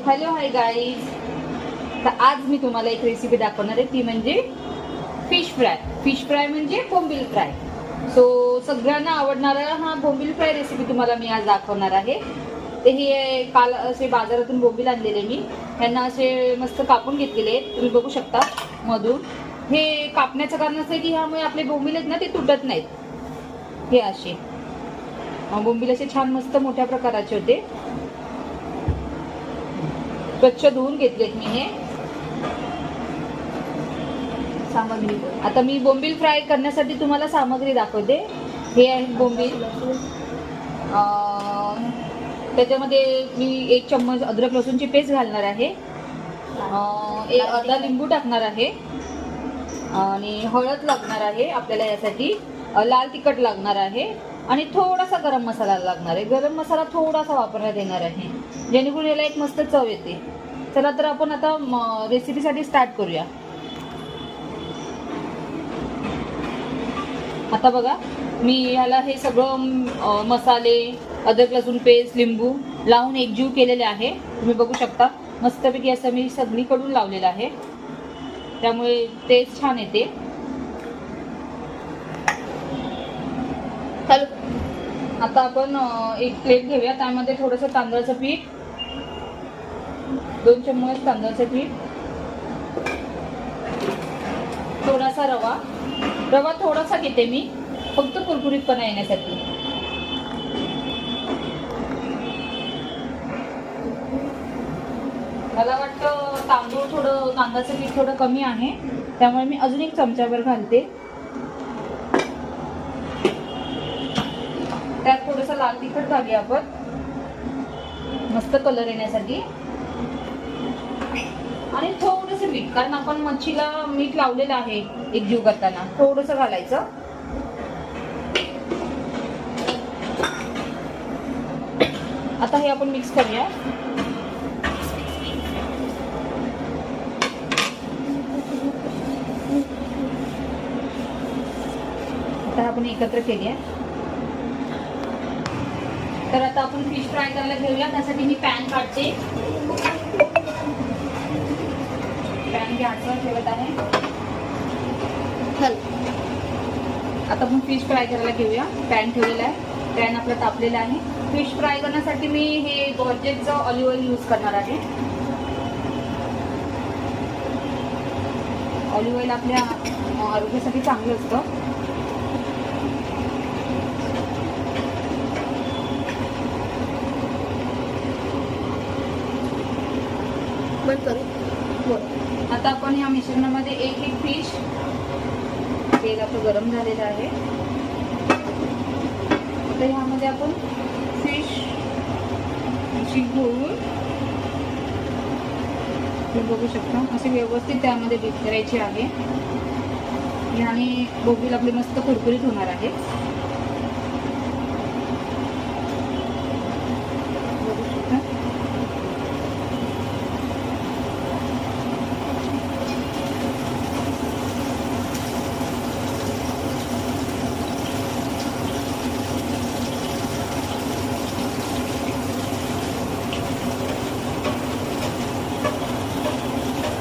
Hello hi guys. तर आज मी तुम्हाला एक रेसिपी दाखवणार आहे, ती म्हणजे फिश फ्राय. फिश फ्राय म्हणजे बोंबील फ्राय. सो सगळ्यांना आवडणारा हा बोंबील फ्राय रेसिपी तुम्हाला मी आज दाखवणार आहे. ते हे काल असे बाजारातून बोंबील आणलेले मी, त्यांना असे मस्त कापून घेतलेले आहेत. तुम्ही बघू शकता मधून. हे कापण्याचं कारण असं आहे की ह्यामुळे आपले बोंबील आहेत ना, ते तुटत नाहीत. हे असे बोंबील असे छान मस्त मोठ्या प्रकाराचे होते. स्वच्छ धुवून घेतलेत मी हे. सामग्री आता मी बोंबील फ्राय करण्यासाठी तुम्हाला सामग्री दाखवते. हे आहे बोंबील. त्याच्यामध्ये मी 1 चम्मच अद्रक लसूणची पेस्ट घालणार आहे. अर्धा लिंबू टाकणार आहे आणि हळद लागणार आहे आपल्याला यासाठी. लाल तिखट लागणार आहे आणि थोडासा गरम मसाला लागणार आहे. गरम मसाला थोडासा वापरण्यात येणार आहे, जेणेकरून याला एक मस्त चव येते. चला तर आपण आता रेसिपीसाठी स्टार्ट करूया. आता बघा, मी ह्याला हे सगळं मसाले, अद्रक लसूण पेस्ट, लिंबू लावून एकजीव केलेले आहे. तुम्ही बघू शकता मस्तपैकी असं मी सगळीकडून लावलेलं आहे, त्यामुळे टेस्ट छान येते. आता आपण एक प्लेट घेऊया. त्यामध्ये थोडंसं तांदळाचं पीठ, 2 चम्मच तांदळाचं पीठ, थोडासा रवा थोडासा घेते मी, फक्त कुरकुरीतपणा येण्यासाठी. मला वाटतं तांदळाचं पीठ थोडं कमी आहे, त्यामुळे मी अजून 1 चमचाभर घालते. त्यात थोडंसं लाल तिखट घालूया आपण, मस्त कलर येण्यासाठी. आणि थोडंसं मीठ, कारण आपण मच्छीला मीठ लावलेलं आहे एकजीव करताना, थोडंसं घालायचं. आता हे आपण मिक्स करूया. आता आपण एकत्र केली आहे. तर आता आपण फिश फ्राय करायला घेऊया. त्यासाठी मी पॅन काढते. पॅन गॅसवर ठेवत आहे. आता आपण फिश फ्राय करायला घेऊया. पॅन ठेवलेला आहे, पॅन आपला तापलेला आहे. फिश फ्राय करण्यासाठी मी हे गॉर्जेटचं ऑलिव्ह ऑइल यूज करणार आहे. ऑलिव्ह ऑइल आपल्या आरोग्यासाठी चांगलं असतं. आता आपण ह्या मिश्रणामध्ये एक फिश, तेल आपलं गरम झालेलं आहे. आता ह्यामध्ये आपण फिश अशी घोळून, तुम्ही बघू शकता असे व्यवस्थित त्यामध्ये डीप करायची आहे. ह्याने बोंबील आपले मस्त कुरकुरीत होणार आहे.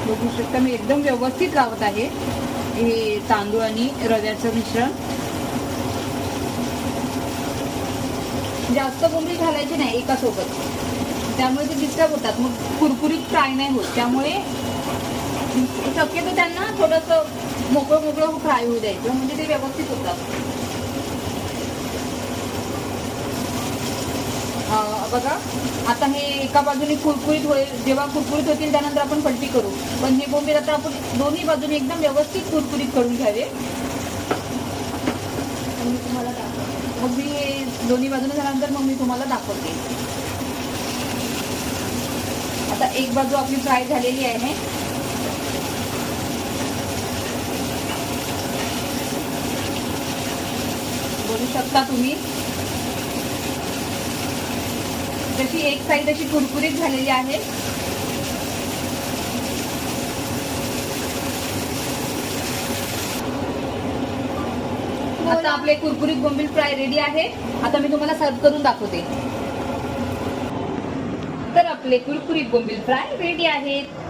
बघू शकता मी एकदम व्यवस्थित लावत आहे हे तांदूळ आणि रव्याचं मिश्रण. जास्त बोंबील घालायचे नाही एका सोबत, त्यामुळे ते डिस्टर्ब होतात, मग कुरकुरीत फ्राय नाही होत. त्यामुळे शक्यतो त्यांना थोडंसं मोकळं फ्राय होऊ द्यायचं, म्हणजे ते व्यवस्थित होतात. बघा, आता हे एका बाजूने कुरकुरीत होईल. जेव्हा कुरकुरीत होतील त्यानंतर आपण पलटी करू. पण हे बोंबील आता आपण दोन्ही बाजूने एकदम व्यवस्थित कुरकुरीत करून घ्यावे. मग मी हे दोन्ही बाजूने झाल्यानंतर मग मी तुम्हाला दाखवते. आता एक बाजू आपली फ्राय झालेली आहे. बघू शकता तुम्ही, त्याची एक साईड अशी कुरकुरीत झालेली आहे. आता आपले कुरकुरीत बोंबील फ्राय रेडी आहे. आता मी तुम्हाला सर्व करून दाखवते. तर आपले कुरकुरीत बोंबील फ्राय रेडी आहेत.